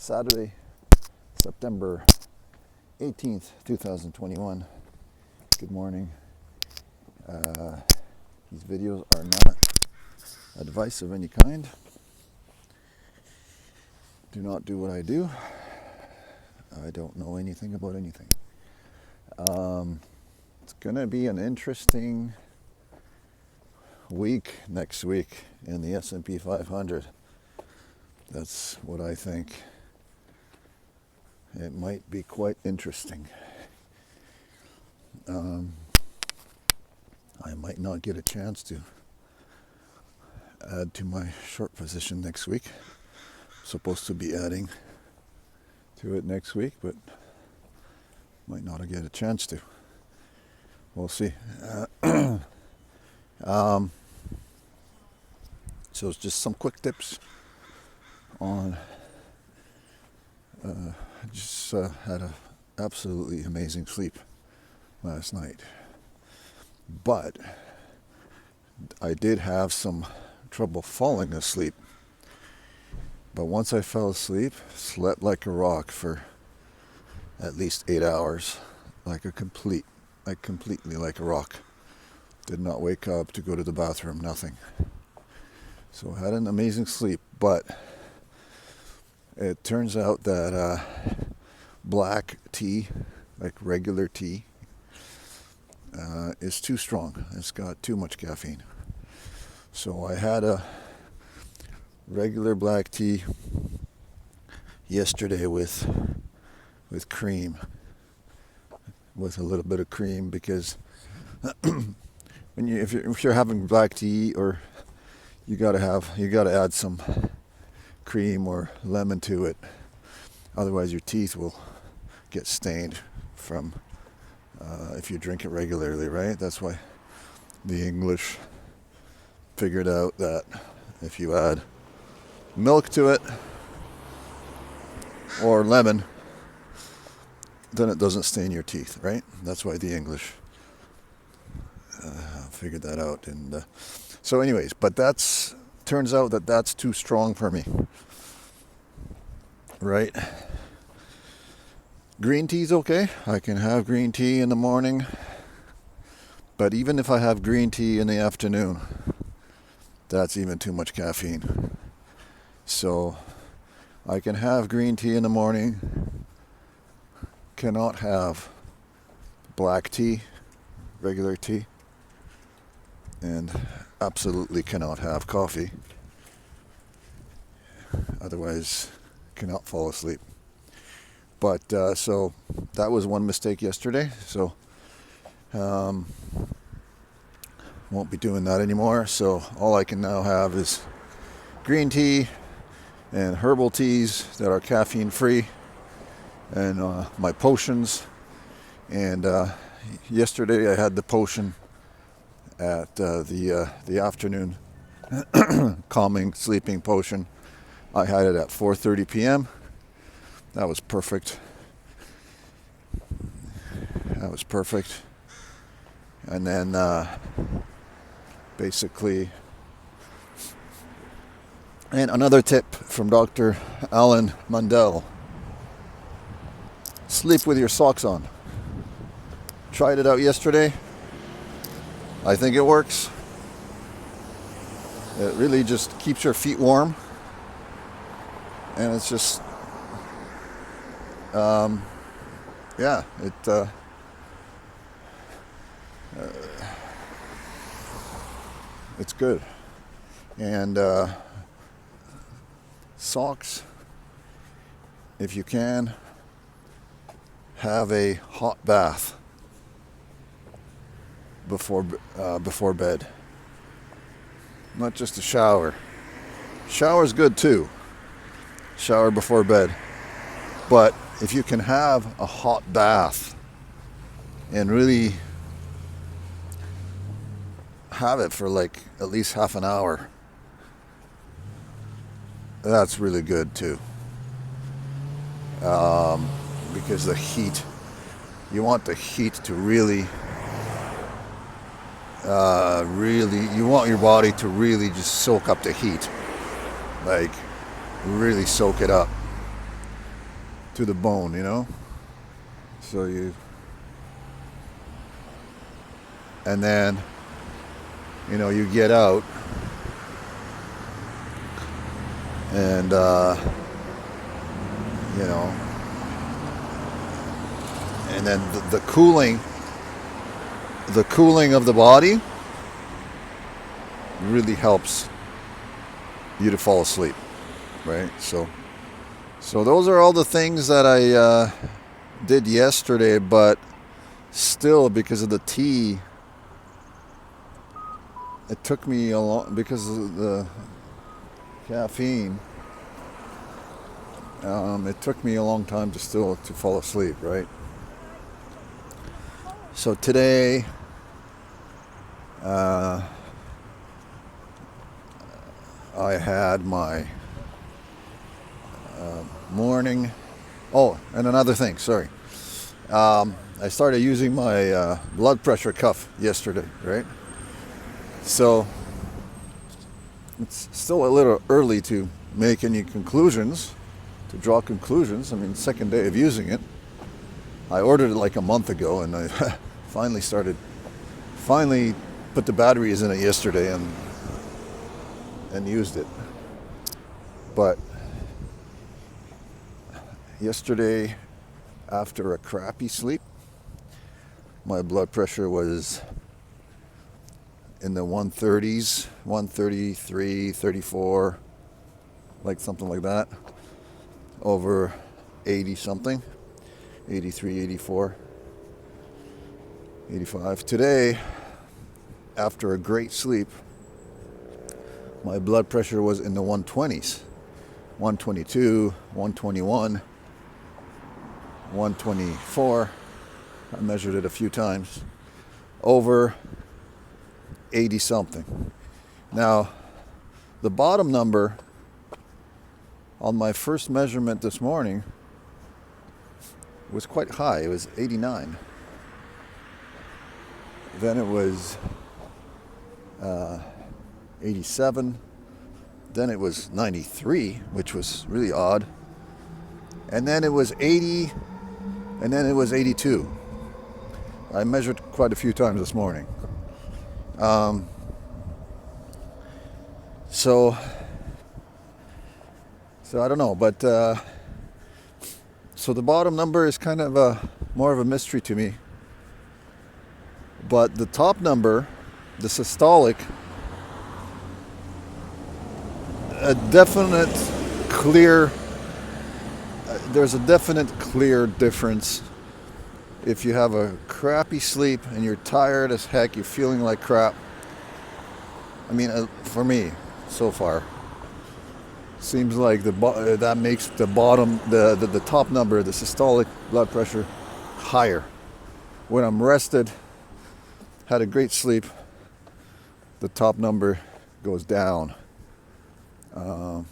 Saturday, September 18th, 2021. Good morning. These videos are not advice of any kind. Do not do what I do. I don't know anything about anything. It's going to be an interesting week next week in the S&P 500. That's what I think. It might be quite interesting. I might not get a chance to add to my short position next week. Supposed to be adding to it next week, but might not get a chance to. We'll see. So it's just some quick tips on. Just had an absolutely amazing sleep last night, but I did have some trouble falling asleep. But once I fell asleep, slept like a rock for at least 8 hours, completely like a rock. Did not wake up to go to the bathroom, nothing. So I had an amazing sleep, but it turns out that black tea, like regular tea, is too strong. It's got too much caffeine. So I had a regular black tea yesterday with cream, with a little bit of cream, because if you're having black tea, or you gotta add some cream or lemon to it, otherwise your teeth will get stained from if you drink it regularly, right? That's why the English figured out that if you add milk to it or lemon, then it doesn't stain your teeth, right? That's why the English figured that out. And so anyways, but turns out that that's too strong for me, right? Green tea's okay. I can have green tea in the morning, but even if I have green tea in the afternoon, that's even too much caffeine. So I can have green tea in the morning, cannot have black tea, regular tea, and absolutely cannot have coffee. Otherwise, cannot fall asleep. But so that was one mistake yesterday. So won't be doing that anymore. So all I can now have is green tea and herbal teas that are caffeine free, and my potions. And yesterday I had the potion at the afternoon calming sleeping potion. I had it at 4:30 p.m. That was perfect. And then basically, and another tip from Dr. Alan Mandell: sleep with your socks on. Tried it out yesterday. I think it works. It really just keeps your feet warm. And it's just, it's good. And socks, if you can, have a hot bath before bed. Not just a shower. Shower's good too. Shower before bed. But if you can have a hot bath and really have it for like at least half an hour, that's really good too. Because the heat, you want the heat to really you want your body to really just soak up the heat, like really soak it up. to the bone, you know. So and then, you know, you get out, and you know, and then the cooling of the body really helps you to fall asleep, right? So those are all the things that I did yesterday, but still, because of the tea, it took me a long, because of the caffeine, it took me a long time to fall asleep, right? So today, I had my morning. Oh, and another thing, sorry. I started using my blood pressure cuff yesterday, right? So it's still a little early to make any conclusions, to draw conclusions. I mean, second day of using it. I ordered it like a month ago, and I finally put the batteries in it yesterday and used it. But yesterday, after a crappy sleep, my blood pressure was in the 130s, 133, 34, like something like that, over 80 something, 83, 84, 85. Today, after a great sleep, my blood pressure was in the 120s, 122, 121, 124. I measured it a few times, over 80 something. Now, the bottom number on my first measurement this morning was quite high. It was 89. Then it was 87. Then it was 93, which was really odd. And then it was 80, and then it was 82. I measured quite a few times this morning. So I don't know, but so the bottom number is kind of more of a mystery to me. But the top number, the systolic, there's a definite clear difference. If you have a crappy sleep and you're tired as heck, you're feeling like crap. I mean, for me, so far, seems like that makes the bottom, the top number, the systolic blood pressure, higher. When I'm rested, had a great sleep, the top number goes down, and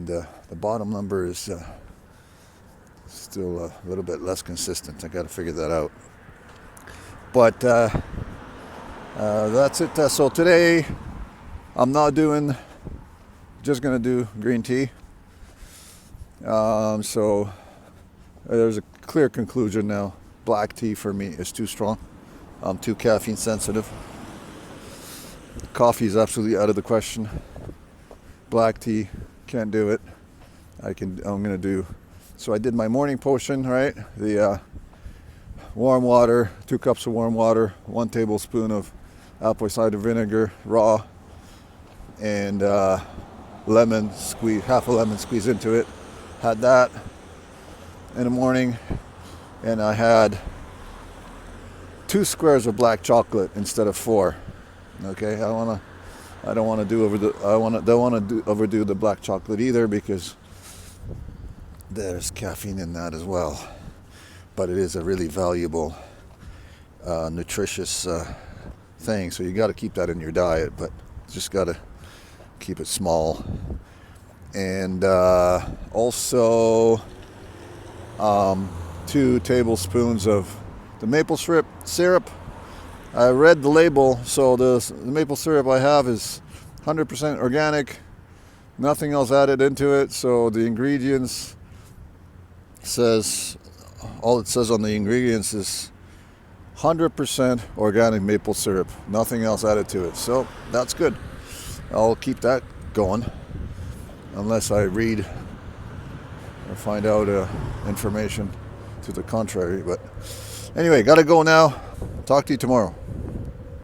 the bottom number is still a little bit less consistent. I got to figure that out. But that's it. So today, I'm not just gonna do green tea. So there's a clear conclusion now. Black tea for me is too strong. I'm too caffeine sensitive. Coffee is absolutely out of the question. Black tea, can't do it. I'm gonna do. So I did my morning potion, right? The warm water, 2 cups of warm water, 1 tablespoon of apple cider vinegar, raw, and lemon squeeze, half a lemon squeeze into it. Had that in the morning, and I had 2 squares of black chocolate instead of 4. Okay, I don't want to overdo the black chocolate either, because there's caffeine in that as well. But it is a really valuable, nutritious thing. So you got to keep that in your diet, but just got to keep it small. And also 2 tablespoons of the maple syrup. I read the label, so the maple syrup I have is 100% organic, nothing else added into it. So the ingredients says, all it says on the ingredients is 100% organic maple syrup, nothing else added to it. So that's good. I'll keep that going unless I read or find out information to the contrary. But anyway, gotta go now. Talk to you tomorrow.